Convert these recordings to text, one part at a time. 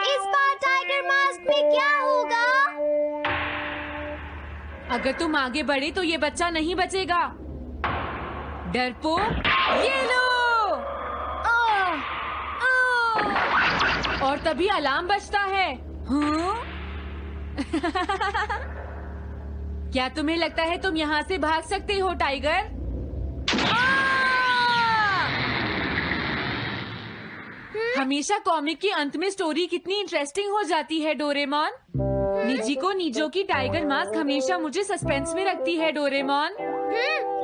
इस बार tiger mask में क्या होगा? अगर तुम आगे बढ़े तो ये बच्चा नहीं बचेगा। डरपोक, ये लो। और तभी अलार्म बजता है। हाँ? क्या तुम्हें लगता है तुम यहाँ से भाग सकते हो टाइगर? हमेशा कॉमिक के अंत में स्टोरी कितनी इंटरेस्टिंग हो जाती है डोरेमोन। निजिको नीजो की टाइगर मास्क हमेशा मुझे सस्पेंस में रखती है डोरेमोन।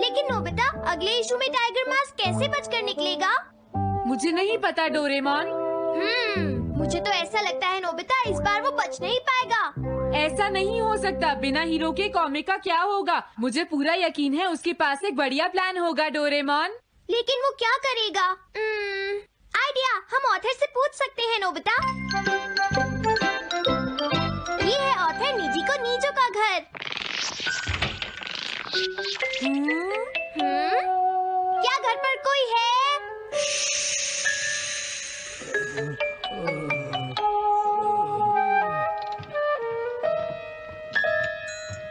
लेकिन नोबिता, अगले इशू में टाइगर मास्क कैसे बचकर निकलेगा? मुझे नहीं पता डोरेमोन। मुझे तो ऐसा लगता है नोबिता, इस बार वो बच नहीं पाएगा। ऐसा नहीं हो सकता। बिना हीरो के कॉमिक का क्या होगा? मुझे पूरा यकीन है उसके पास एक बढ़िया प्लान होगा डोरेमोन। लेकिन वो क्या करेगा? आइडिया, हम ऑथर से पूछ सकते हैं नोबिता। ये है ऑथर निजिको नीजो का घर। क्या घर पर कोई है?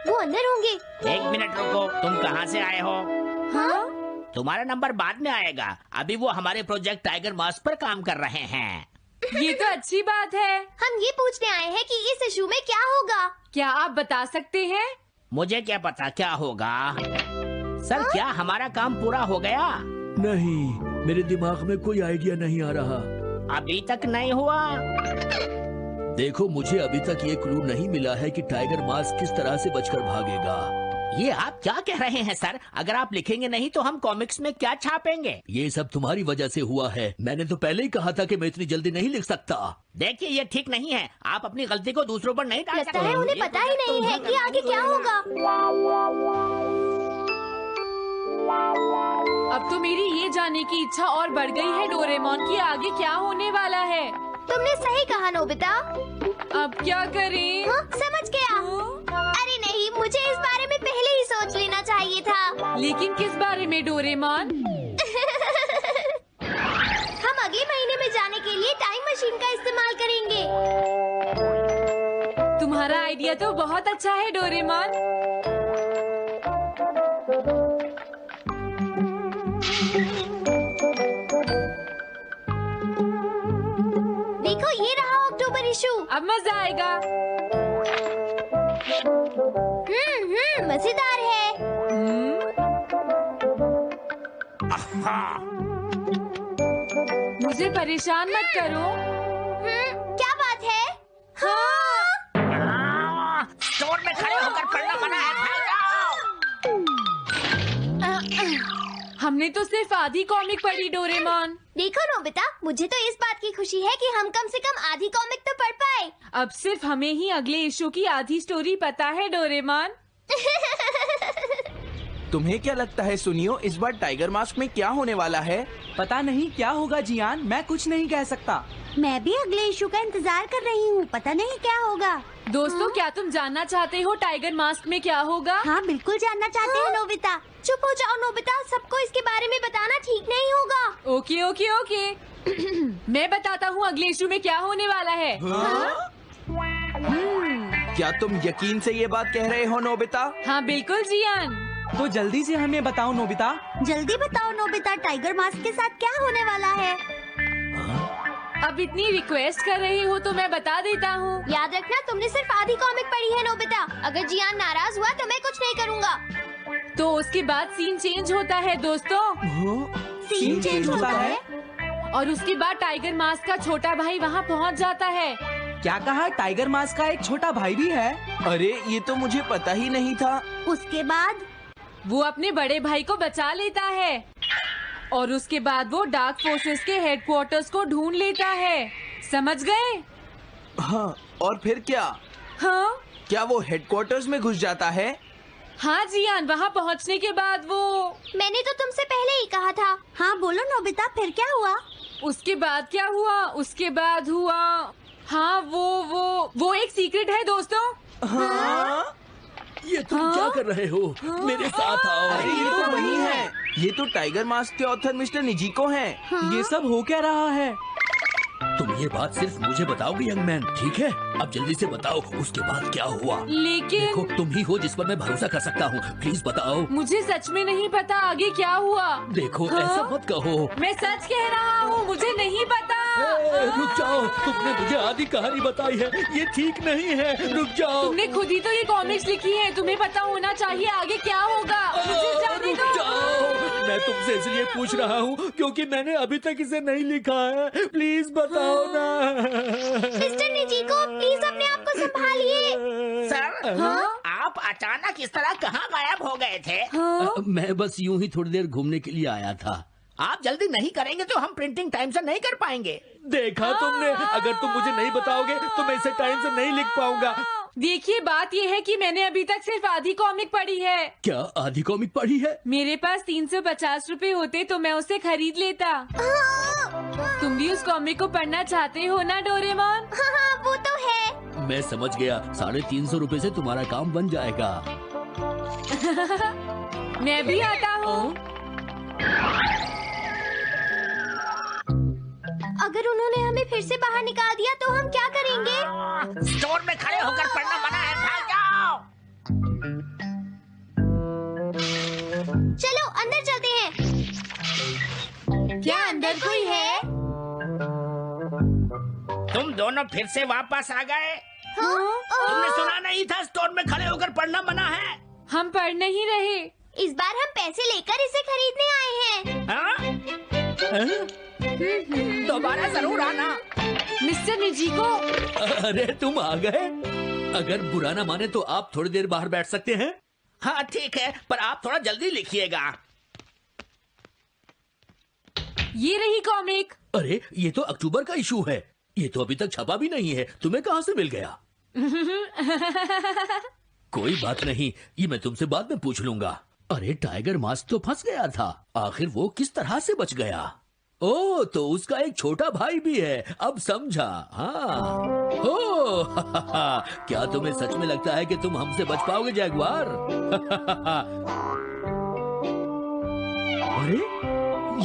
वो अंदर होंगे। एक मिनट रुको, तुम कहाँ से आए हो? हाँ? तुम्हारा नंबर बाद में आएगा। अभी वो हमारे प्रोजेक्ट टाइगर मास्क पर काम कर रहे हैं। ये तो अच्छी बात है। हम ये पूछने आए हैं कि इस इशू में क्या होगा। क्या आप बता सकते हैं? मुझे क्या पता क्या होगा। सर, क्या हमारा काम पूरा हो गया? नहीं, मेरे दिमाग में कोई आइडिया नहीं आ रहा। अभी तक नहीं हुआ। देखो, मुझे अभी तक ये क्लू नहीं मिला है कि टाइगर मास्क किस तरह से बचकर भागेगा। ये आप क्या कह रहे हैं सर? अगर आप लिखेंगे नहीं तो हम कॉमिक्स में क्या छापेंगे? ये सब तुम्हारी वजह से हुआ है। मैंने तो पहले ही कहा था कि मैं इतनी जल्दी नहीं लिख सकता। देखिए, ये ठीक नहीं है। आप अपनी गलती को दूसरों पर नहीं डाल सकते। लगता है उन्हें पता ही नहीं है कि आगे क्या होगा। अब तो मेरी ये जानने की इच्छा और बढ़ गई है डोरेमोन कि आगे क्या होने वाला है। तुमने सही कहा नोबिता। अब क्या करें? समझ गया। अरे नहीं, मुझे इस बारे में पहले ही सोच लेना चाहिए था। लेकिन किस बारे में डोरेमोन? हम अगले महीने में जाने के लिए टाइम मशीन का इस्तेमाल करेंगे। तुम्हारा आइडिया तो बहुत अच्छा है डोरेमोन। देखो, ये रहा अक्टूबर इशू। अब मजा आएगा। मजेदार है। मुझे परेशान मत करो। क्या बात है? हाँ। स्टोर में खड़े होकर पढ़ना मना है। भाग जाओ। हमने तो सिर्फ आधी कॉमिक पढ़ी डोरेमोन। देखो नोबिता, मुझे तो इस बात की खुशी है कि हम कम से कम आधी कॉमिक तो पढ़ पाए। अब सिर्फ हमें ही अगले इशू की आधी स्टोरी पता है डोरेमोन। तुम्हें क्या लगता है सुनियो, इस बार टाइगर मास्क में क्या होने वाला है? पता नहीं क्या होगा जियान, मैं कुछ नहीं कह सकता। मैं भी अगले इशू का इंतजार कर रही हूँ। पता नहीं क्या होगा। दोस्तों, क्या तुम जानना चाहते हो टाइगर मास्क में क्या होगा? हाँ, बिल्कुल जानना चाहते हैं नोबिता। चुप हो जाओ नोबिता, सबको इसके बारे में बताना ठीक नहीं होगा। Okay okay okay. मैं बताता हूँ अगले इशू में क्या होने वाला है। क्या तुम यकीन से ये बात कह रहे हो नोबिता? हाँ बिल्कुल जियान। तो जल्दी से हमें बताओ नोबिता। जल्दी बताओ नोबिता, टाइगर मास्क के साथ क्या होने वाला है? अब इतनी रिक्वेस्ट कर रही हो तो मैं बता देता हूँ। याद रखना, तुमने सिर्फ आधी कॉमिक पढ़ी है नोबिता। अगर जियान नाराज हुआ तो मैं कुछ नहीं करूँगा। तो उसके बाद सीन चेंज होता है दोस्तों। सीन चेंज होता है? और उसके बाद टाइगर मास्क का छोटा भाई वहाँ पहुँच जाता है। क्या कहा? टाइगर मास्क का एक छोटा भाई भी है? अरे, ये तो मुझे पता ही नहीं था। उसके बाद वो अपने बड़े भाई को बचा लेता है और उसके बाद वो डार्क फोर्सेस के हेडक्वार्टर्स को ढूंढ लेता है। समझ गए? हाँ, और फिर क्या? हाँ क्या वो हेडक्वार्टर्स में घुस जाता है? हाँ जियान, वहाँ पहुँचने के बाद वो। मैंने तो तुमसे पहले ही कहा था। हाँ बोलो नोबिता, फिर क्या हुआ? उसके बाद क्या हुआ? उसके बाद हुआ, हाँ वो एक सीक्रेट है दोस्तों। हाँ? ये तुम क्या कर रहे हो? मेरे साथ आओ। अरे, ये तो वही है। ये तो टाइगर मास्क के ऑथर मिस्टर निजिको हैं। ये सब हो क्या रहा है? तुम ये बात सिर्फ मुझे बताओगे यंग मैन, ठीक है? अब जल्दी से बताओ उसके बाद क्या हुआ। लेकिन देखो तुम ही हो जिस पर मैं भरोसा कर सकता हूँ, प्लीज बताओ। मुझे सच में नहीं पता आगे क्या हुआ। देखो हाँ? ऐसा मत कहो। मैं सच कह रहा हूँ, मुझे नहीं पता। रुक जाओ, तुमने मुझे आधी कहानी बताई है, ये ठीक नहीं है, रुक जाओ। तुमने खुद ही तो ये कॉमिक्स लिखी है, तुम्हें पता होना चाहिए आगे क्या होगा। मुझे जाने रुक दो। जाओ, मैं तुमसे इसलिए पूछ रहा हूँ क्योंकि मैंने अभी तक इसे नहीं लिखा है, प्लीज बताओ ना। मिस्टर निजीको, प्लीज अपने आप को संभालिए। सर, हाँ? आप अचानक इस तरह कहाँ गायब हो गए थे? हाँ? मैं बस यूं ही थोड़ी देर घूमने के लिए आया था। आप जल्दी नहीं करेंगे तो हम प्रिंटिंग टाइम से नहीं कर पाएंगे। देखा तुमने, अगर तुम मुझे नहीं बताओगे तो मैं इसे टाइम से नहीं लिख पाऊंगा। देखिए बात ये है कि मैंने अभी तक सिर्फ आधी कॉमिक पढ़ी है। क्या आधी कॉमिक पढ़ी है? मेरे पास 350 रुपए होते तो मैं उसे खरीद लेता। तुम भी उस कॉमिक को पढ़ना चाहते हो ना डोरेमोन? हाँ, वो तो है। मैं समझ गया, 350 रुपए से तुम्हारा काम बन जाएगा। मैं भी आता हूँ। अगर उन्होंने हमें फिर से बाहर निकाल दिया तो हम क्या करेंगे? स्टोर में खड़े होकर पढ़ना मना है, भाग जाओ। चलो अंदर चलते हैं। क्या अंदर कोई है? तुम दोनों फिर से वापस आ गए। हाँ? तुमने सुना नहीं था स्टोर में खड़े होकर पढ़ना मना है? हम पढ़ नहीं रहे। इस बार हम पैसे लेकर इसे खरीदने आए हैं। हाँ? दोबारा जरूर आना। मिस्टर निजीको, अरे तुम आ गए। अगर बुरा ना माने तो आप थोड़ी देर बाहर बैठ सकते हैं। हाँ ठीक है, पर आप थोड़ा जल्दी लिखिएगा। ये रही कॉमिक। अरे ये तो अक्टूबर का इशू है, ये तो अभी तक छपा भी नहीं है, तुम्हें कहाँ से मिल गया? कोई बात नहीं, ये मैं तुमसे बाद में पूछ लूंगा। अरे टाइगर मास्क तो फंस गया था, आखिर वो किस तरह से बच गया? ओ तो उसका एक छोटा भाई भी है, अब समझा। हाँ ओ क्या तुम्हें सच में लगता है कि तुम हमसे बच पाओगे जैगुआर? अरे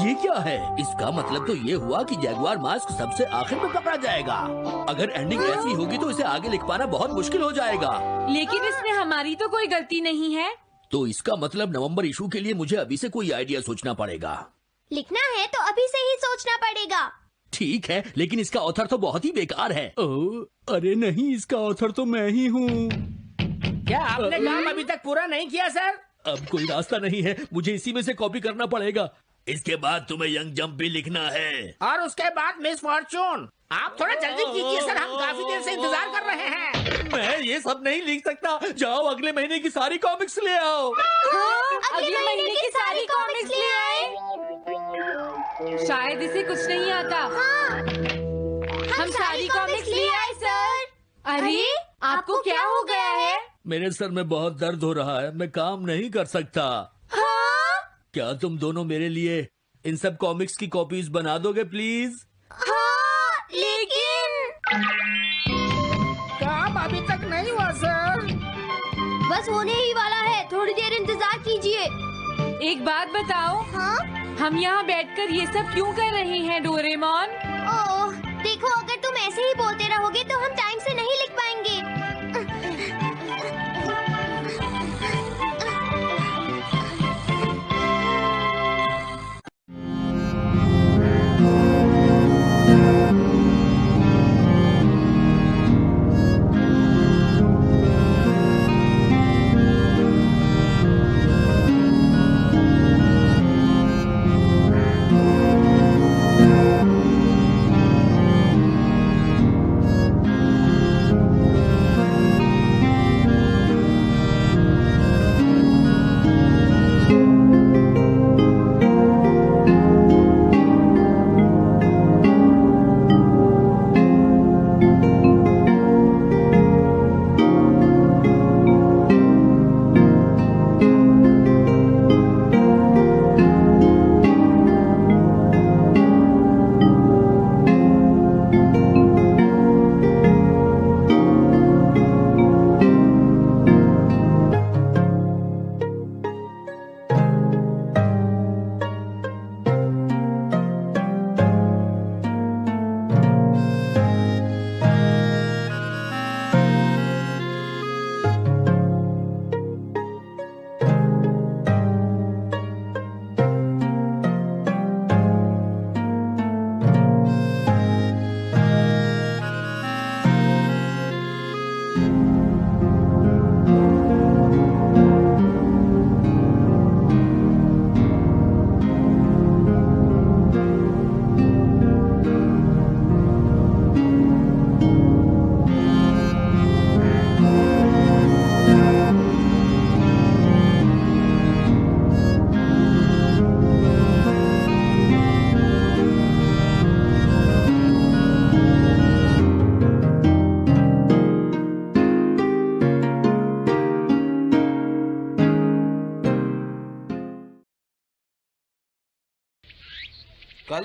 ये क्या है? इसका मतलब तो ये हुआ कि जैगुआर मास्क सबसे आखिर में पकड़ा जाएगा। अगर एंडिंग ऐसी होगी तो इसे आगे लिख पाना बहुत मुश्किल हो जाएगा। लेकिन इसमें हमारी तो कोई गलती नहीं है। तो इसका मतलब नवंबर इशू के लिए मुझे अभी से कोई आइडिया सोचना पड़ेगा। लिखना है तो अभी से ही सोचना पड़ेगा। ठीक है, लेकिन इसका ऑथर तो बहुत ही बेकार है। अरे नहीं, इसका ऑथर तो मैं ही हूँ। क्या आपने काम अभी तक पूरा नहीं किया सर? अब कोई रास्ता नहीं है, मुझे इसी में से कॉपी करना पड़ेगा। इसके बाद तुम्हें यंग जंप भी लिखना है। और उसके बाद मिस फॉर्चून। आप थोड़ा जल्दी कीजिए सर, हम काफी देर से इंतजार कर रहे हैं। मैं ये सब नहीं लिख सकता। जाओ अगले महीने की सारी कॉमिक्स ले आओ। हाँ, अगले महीने की सारी कॉमिक्स ले आए। शायद इसे कुछ नहीं आता। हम सारी कॉमिक्स ले आए सर। अरे आपको क्या हो गया है? मेरे सर में बहुत दर्द हो रहा है, मैं काम नहीं कर सकता। हाँ? क्या तुम दोनों मेरे लिए इन सब कॉमिक्स की कॉपीज बना दोगे प्लीज? हाँ, लेकिन काम अभी तक नहीं हुआ सर। बस होने ही वाला है, थोड़ी देर इंतजार कीजिए। एक बात बताओ, हाँ? हम यहाँ बैठकर ये सब क्यों कर रहे हैं डोरेमोन? ओह, देखो अगर तुम ऐसे ही बोलते रहोगे तो हम टाइम से नहीं लिख पाएंगे।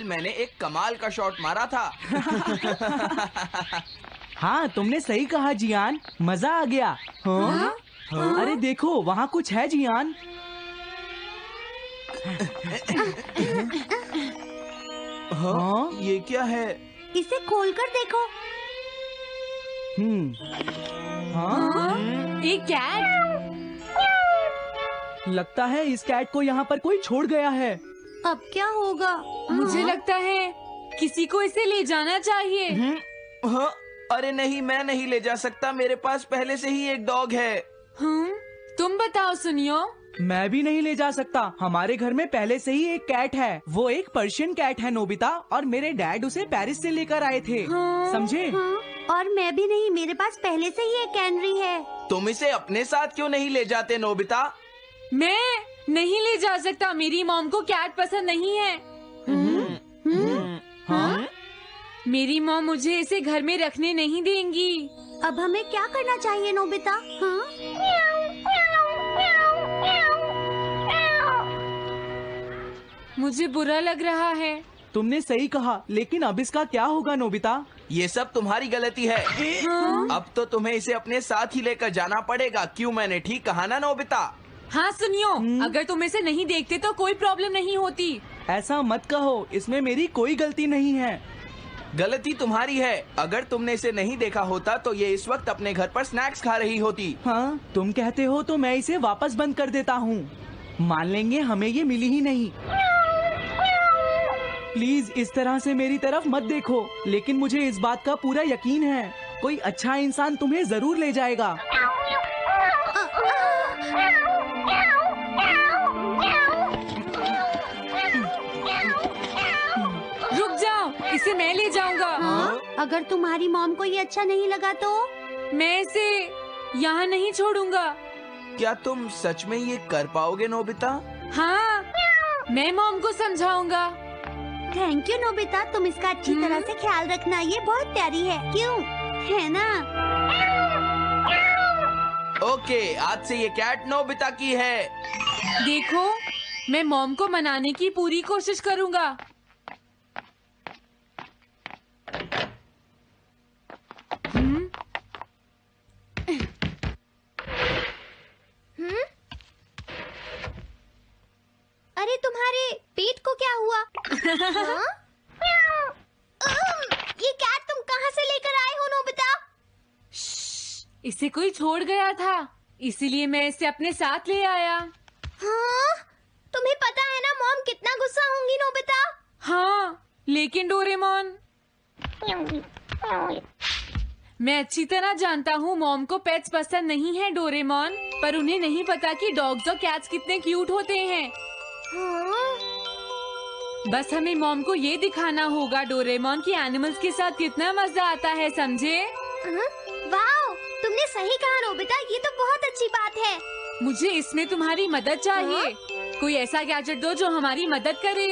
कल मैंने एक कमाल का शॉट मारा था। हाँ, तुमने सही कहा जियान, मजा आ गया। हाँ? अरे देखो, वहाँ कुछ है जियान। हाँ? ये क्या है? इसे खोलकर देखो। हाँ? एक कैट। लगता है इस कैट को यहाँ पर कोई छोड़ गया है। अब क्या होगा? मुझे लगता है किसी को इसे ले जाना चाहिए। हाँ? अरे नहीं, मैं नहीं ले जा सकता, मेरे पास पहले से ही एक डॉग है। तुम बताओ सुनियो। मैं भी नहीं ले जा सकता, हमारे घर में पहले से ही एक कैट है। वो एक पर्शियन कैट है नोबिता, और मेरे डैड उसे पेरिस से लेकर आए थे। समझे? और मैं भी नहीं, मेरे पास पहले से ही एक कैनरी है। तुम इसे अपने साथ क्यों नहीं ले जाते नोबिता? मैं नहीं ले जा सकता, मेरी मॉम को कैट पसंद नहीं है। हाँ? मेरी मॉम मुझे इसे घर में रखने नहीं देंगी। अब हमें क्या करना चाहिए नोबिता? हाँ? मुझे बुरा लग रहा है। तुमने सही कहा, लेकिन अब इसका क्या होगा नोबिता? ये सब तुम्हारी गलती है। अब तो तुम्हें इसे अपने साथ ही लेकर जाना पड़ेगा। क्यों, मैंने ठीक कहा ना नोबिता? हाँ सुनियो, अगर तुम इसे नहीं देखते तो कोई प्रॉब्लम नहीं होती। ऐसा मत कहो, इसमें मेरी कोई गलती नहीं है। गलती तुम्हारी है। अगर तुमने इसे नहीं देखा होता तो ये इस वक्त अपने घर पर स्नैक्स खा रही होती। हाँ, तुम कहते हो तो मैं इसे वापस बंद कर देता हूँ। मान लेंगे हमें ये मिली ही नहीं। प्लीज इस तरह से मेरी तरफ मत देखो, लेकिन मुझे इस बात का पूरा यकीन है, कोई अच्छा इंसान तुम्हें जरूर ले जाएगा। रुक जाओ, इसे मैं ले जाऊंगा। हाँ? अगर तुम्हारी मॉम को ये अच्छा नहीं लगा तो? मैं इसे यहाँ नहीं छोड़ूंगा। क्या तुम सच में ये कर पाओगे नोबिता? हाँ, मैं मॉम को समझाऊंगा। थैंक यू नोबिता, तुम इसका अच्छी तरह से ख्याल रखना, ये बहुत प्यारी है। क्यों, है ना? ओके, आज से ये कैट नोबिता की है। देखो, मैं मॉम को मनाने की पूरी कोशिश करूंगा। अरे तुम्हारे पेट को क्या हुआ? हाँ? ये कैट तुम कहाँ से लेकर आए हो नोबिता? इसे कोई छोड़ गया था, इसीलिए मैं इसे अपने साथ ले आया। हाँ? तुम्हें पता है ना मॉम कितना गुस्सा होंगी नोबिता? हाँ, लेकिन डोरेमोन, मैं अच्छी तरह जानता हूँ मॉम को पेट्स पसंद नहीं है डोरेमोन, पर उन्हें नहीं पता कि डॉग्स और कैट्स कितने क्यूट होते हैं। हाँ? बस हमें मॉम को ये दिखाना होगा डोरेमोन कि एनिमल्स के साथ कितना मजा आता है, समझे? वाओ, तुमने सही कहा नोबिता, ये तो बहुत अच्छी बात है। मुझे इसमें तुम्हारी मदद चाहिए। कोई ऐसा गैजेट दो जो हमारी मदद करे।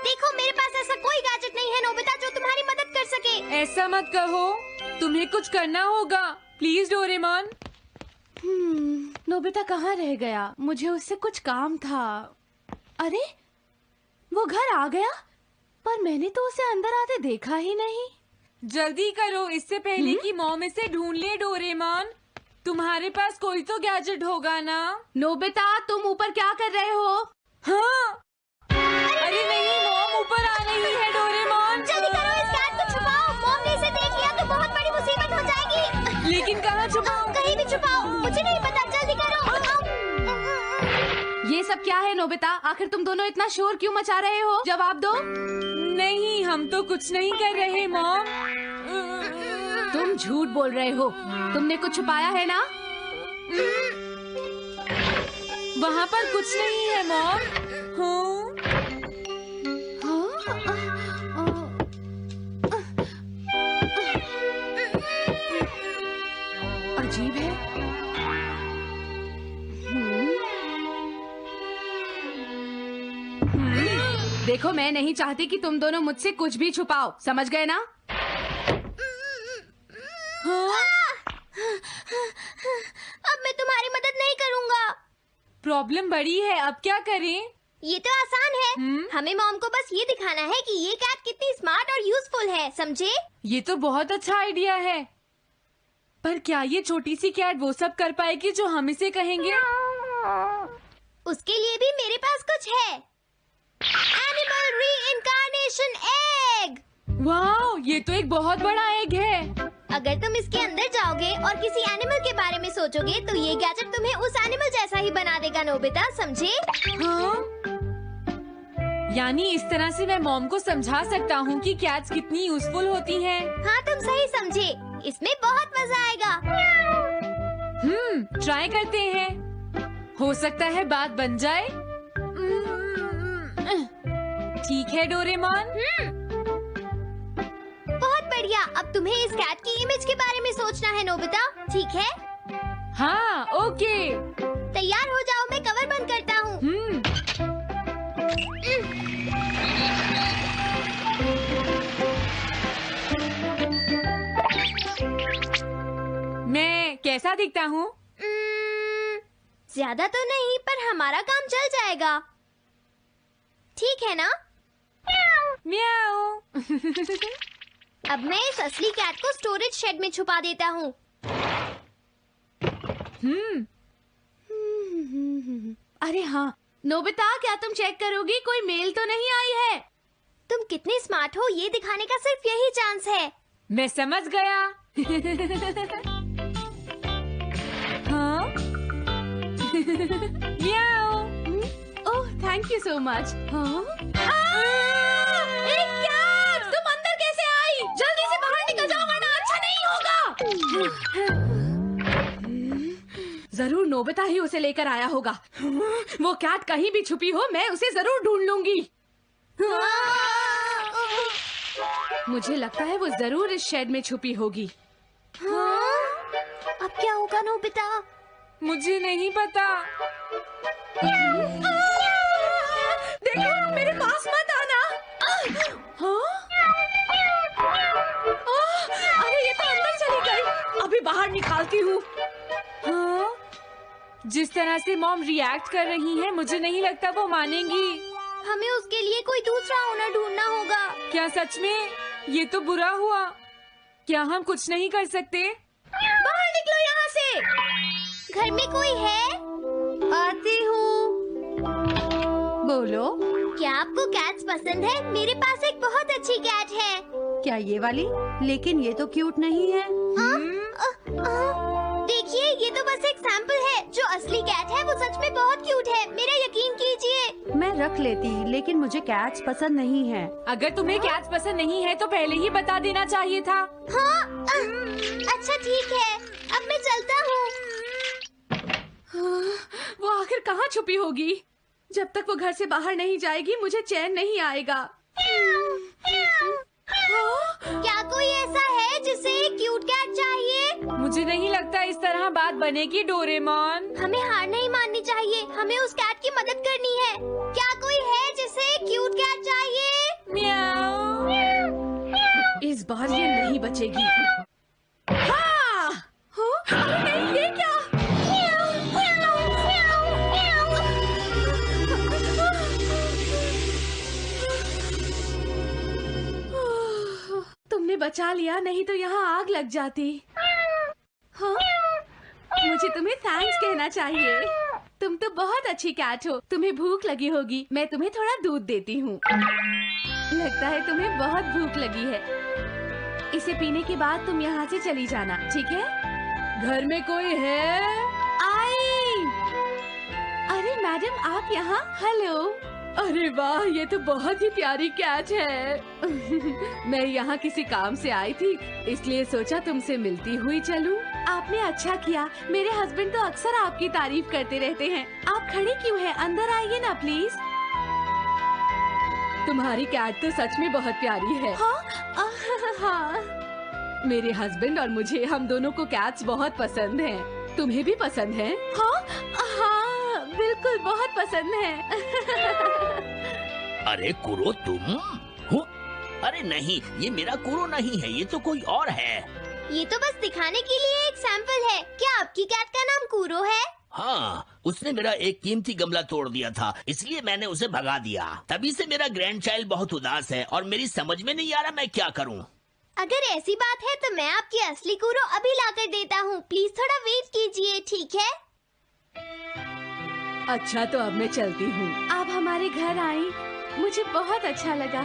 देखो, मेरे पास ऐसा कोई गैजेट नहीं है नोबिता जो तुम्हारी मदद कर सके। ऐसा मत कहो, तुम्हें कुछ करना होगा, प्लीज डोरेमोन। नोबिता कहाँ रह गया? मुझे उससे कुछ काम था। अरे, वो घर आ गया, पर मैंने तो उसे अंदर आते देखा ही नहीं। जल्दी करो, इससे पहले कि मॉम इसे ढूंढ ले डोरेमोन। तुम्हारे पास कोई तो गैजेट होगा ना? नोबिता, तुम ऊपर क्या कर रहे हो? हाँ, अरे नहीं, मॉम ऊपर आ रही है डोरेमोन। जल्दी करो, इस कैट को छुपाओ। मॉम ने इसे देख लिया तो बहुत बड़ी मुसीबत हो जाएगी। लेकिन कहाँ छुपाऊं? कहीं भी छुपाओ, मुझे नहीं पता, जल्दी करो। ये सब क्या है नोबिता? आखिर तुम दोनों इतना शोर क्यों मचा रहे हो? जवाब दो। नहीं, हम तो कुछ नहीं कर रहे मॉम। तुम झूठ बोल रहे हो, तुमने कुछ छुपाया है ना? वहाँ पर कुछ नहीं है मॉम। अजीब है। देखो, मैं नहीं चाहती कि तुम दोनों मुझसे कुछ भी छुपाओ, समझ गए ना? अब मैं तुम्हारी मदद नहीं करूँगा। प्रॉब्लम बड़ी है, अब क्या करें? ये तो आसान है। हमें मॉम को बस ये दिखाना है कि ये कैट कितनी स्मार्ट और यूजफुल है, समझे? ये तो बहुत अच्छा आइडिया है, पर क्या ये छोटी सी कैट वो सब कर पाएगी जो हम इसे कहेंगे? उसके लिए भी मेरे पास कुछ है। Animal reincarnation egg. वाह, ये तो एक बहुत बड़ा एग है। अगर तुम इसके अंदर जाओगे और किसी एनिमल के बारे में सोचोगे तो ये गैजेट तुम्हें उस एनिमल जैसा ही बना देगा, नोबिता, समझे? हाँ? यानी इस तरह से मैं मॉम को समझा सकता हूँ कि कैट्स कितनी यूजफुल होती हैं। हाँ, तुम सही समझे। इसमें बहुत मजा आएगा। ट्राई करते हैं। हो सकता है बात बन जाए। ठीक है डोरेमोन। बहुत बढ़िया। अब तुम्हें इस कैट की इमेज के बारे में सोचना है, नोबिता, ठीक है? हाँ, ओके। तैयार हो जाओ, मैं कवर बंद करता हूँ। मैं कैसा दिखता हूँ? ज्यादा तो नहीं, पर हमारा काम चल जाएगा, ठीक है ना? म्याऊ। अब मैं इस असली कैट को स्टोरेज शेड में छुपा देता हूँ। अरे हाँ, नोबिता, क्या तुम चेक करोगी कोई मेल तो नहीं आई है? तुम कितने स्मार्ट हो ये दिखाने का सिर्फ यही चांस है। मैं समझ गया। हाँ? म्याऊ। ओह, थैंक यू सो मच। हाँ? तुम अंदर कैसे आई? जल्दी से बाहर निकल जाओ वरना अच्छा नहीं होगा। जरूर नोबिता ही उसे लेकर आया होगा। वो कैट कहीं भी छुपी हो, मैं उसे जरूर ढूंढ लूंगी। मुझे लगता है वो जरूर इस शेड में छुपी होगी। अब क्या होगा, नोबिता? मुझे नहीं पता। देखो, मेरे पास मत आना। हाँ? अरे ये तो अंदर चली गई। अभी बाहर निकालती हूँ। हाँ? जिस तरह से मॉम रिएक्ट कर रही है, मुझे नहीं लगता वो मानेंगी। हमें उसके लिए कोई दूसरा ओनर ढूंढना होगा। क्या सच में? ये तो बुरा हुआ। क्या हम कुछ नहीं कर सकते? बाहर निकलो यहाँ से। घर में कोई है? आती हूँ। बोलो। क्या आपको कैट्स पसंद है? मेरे पास एक बहुत अच्छी कैट है। क्या ये वाली? लेकिन ये तो क्यूट नहीं है। देखिए, ये तो बस एक सैंपल है। जो असली कैट है वो सच में बहुत क्यूट है, मेरा यकीन कीजिए। मैं रख लेती, लेकिन मुझे कैट्स पसंद नहीं है। अगर तुम्हें कैट्स पसंद नहीं है तो पहले ही बता देना चाहिए था। हाँ, अच्छा ठीक है, अब मैं चलता हूँ। वो आखिर कहाँ छुपी होगी? जब तक वो घर से बाहर नहीं जाएगी मुझे चैन नहीं आएगा। क्या कोई ऐसा है जिसे एक क्यूट कैट चाहिए? मुझे नहीं लगता इस तरह बात बनेगी डोरेमोन। हमें हार नहीं माननी चाहिए, हमें उस कैट की मदद करनी है। क्या कोई है जिसे एक क्यूट कैट चाहिए? म्याऊ। इस बार ये नहीं बचेगी। हाँ! नहीं, ये क्या? तुमने बचा लिया, नहीं तो यहाँ आग लग जाती। हाँ? मुझे तुम्हें थैंक्स कहना चाहिए। तुम तो बहुत अच्छी कैट हो। तुम्हें भूख लगी होगी, मैं तुम्हें थोड़ा दूध देती हूँ। लगता है तुम्हें बहुत भूख लगी है। इसे पीने के बाद तुम यहाँ से चली जाना, ठीक है? घर में कोई है? आई! अरे मैडम, आप यहाँ? हेलो। अरे वाह, ये तो बहुत ही प्यारी कैट है। मैं यहाँ किसी काम से आई थी, इसलिए सोचा तुमसे मिलती हुई चलूं। आपने अच्छा किया। मेरे हस्बैंड तो अक्सर आपकी तारीफ करते रहते हैं। आप खड़े क्यों हैं? अंदर आइए ना प्लीज। तुम्हारी कैट तो सच में बहुत प्यारी है। हाँ? हाँ। मेरे हस्बैंड और मुझे, हम दोनों को कैट्स बहुत पसंद हैं। तुम्हें भी पसंद है? हाँ, हाँ, बिल्कुल बहुत पसंद है। अरे कुरो, तुम हो? अरे नहीं, ये मेरा कुरो नहीं है, ये तो कोई और है। ये तो बस दिखाने के लिए एक सैंपल है। क्या आपकी कैट का नाम कूरो है? हाँ, उसने मेरा एक कीमती गमला तोड़ दिया था, इसलिए मैंने उसे भगा दिया। तभी से मेरा ग्रैंड चाइल्ड बहुत उदास है और मेरी समझ में नहीं आ रहा मैं क्या करूँ। अगर ऐसी बात है तो मैं आपकी असली कूरो अभी लाकर देता हूँ। प्लीज थोड़ा वेट कीजिए, ठीक है? अच्छा, तो अब मैं चलती हूँ। आप हमारे घर आई, मुझे बहुत अच्छा लगा।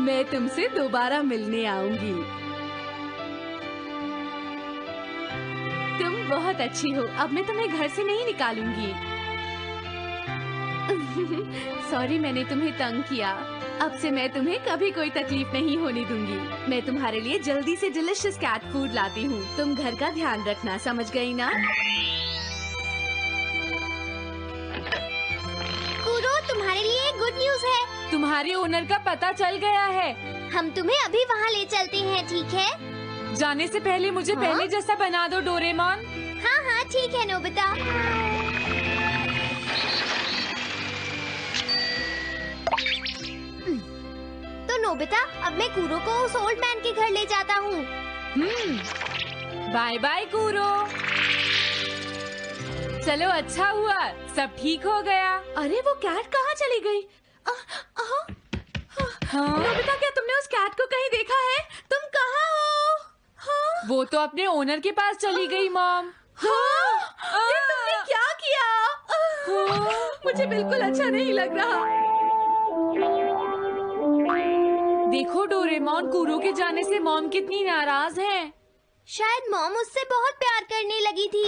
मैं तुमसे दोबारा मिलने आऊंगी। तुम बहुत अच्छी हो। अब मैं तुम्हें घर से नहीं निकालूंगी। सॉरी, मैंने तुम्हें तंग किया। अब से मैं तुम्हें कभी कोई तकलीफ नहीं होने दूंगी। मैं तुम्हारे लिए जल्दी से डिलिशियस कैट फूड लाती हूँ। तुम घर का ध्यान रखना, समझ गई ना? कूरो, तुम्हारे लिए एक गुड न्यूज है। तुम्हारे ओनर का पता चल गया है। हम तुम्हें अभी वहाँ ले चलते हैं, ठीक है? जाने से पहले मुझे हाँ? पहले जैसा बना दो डोरेमोन। हाँ हाँ ठीक है नोबिता। तो नोबिता, अब मैं कूरो को उस ओल्ड मैन के घर ले जाता हूँ। बाय बाय कूरो। चलो, अच्छा हुआ, सब ठीक हो गया। अरे वो कैट कहाँ चली गई? नोबिता, क्या तुमने उस कैट को कहीं देखा है? तुम कहाँ हो? हाँ? वो तो अपने ओनर के पास चली गई मॉम। हाँ? ये तुमने क्या किया? मुझे बिल्कुल अच्छा नहीं लग रहा। देखो डोरेमोन, कूरो के जाने से मॉम कितनी नाराज हैं। शायद मॉम उससे बहुत प्यार करने लगी थी।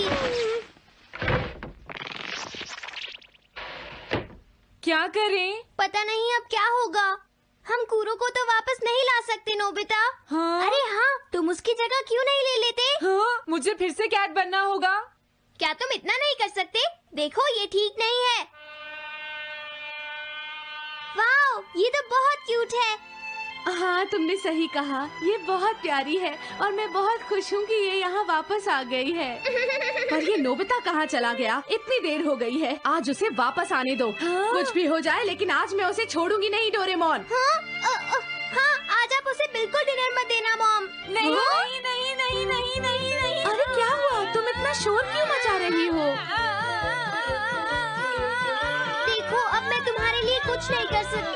क्या करें? पता नहीं अब क्या होगा। हम कूरो को तो वापस नहीं ला सकते नोबिता। हाँ? अरे हाँ, तुम उसकी जगह क्यों नहीं ले लेते? हाँ? मुझे फिर से कैट बनना होगा। क्या तुम इतना नहीं कर सकते? देखो, ये ठीक नहीं है। वाओ, ये तो बहुत क्यूट है। हाँ, तुमने सही कहा। ये बहुत प्यारी है और मैं बहुत खुश हूँ कि ये यहाँ वापस आ गई है। पर ये नोबिता कहाँ चला गया? इतनी देर हो गई है। आज उसे वापस आने दो। कुछ भी हो जाए, लेकिन आज मैं उसे छोड़ूंगी नहीं डोरेमोन। हाँ, आज आप उसे बिल्कुल डिनर मत देना मॉम। नहीं नहीं नहीं नहीं नहीं नहीं नहीं। अरे क्या हुआ? तुम इतना शोर क्यों मचा रही हो? देखो, अब मैं तुम्हारे लिए कुछ नहीं कर सकती।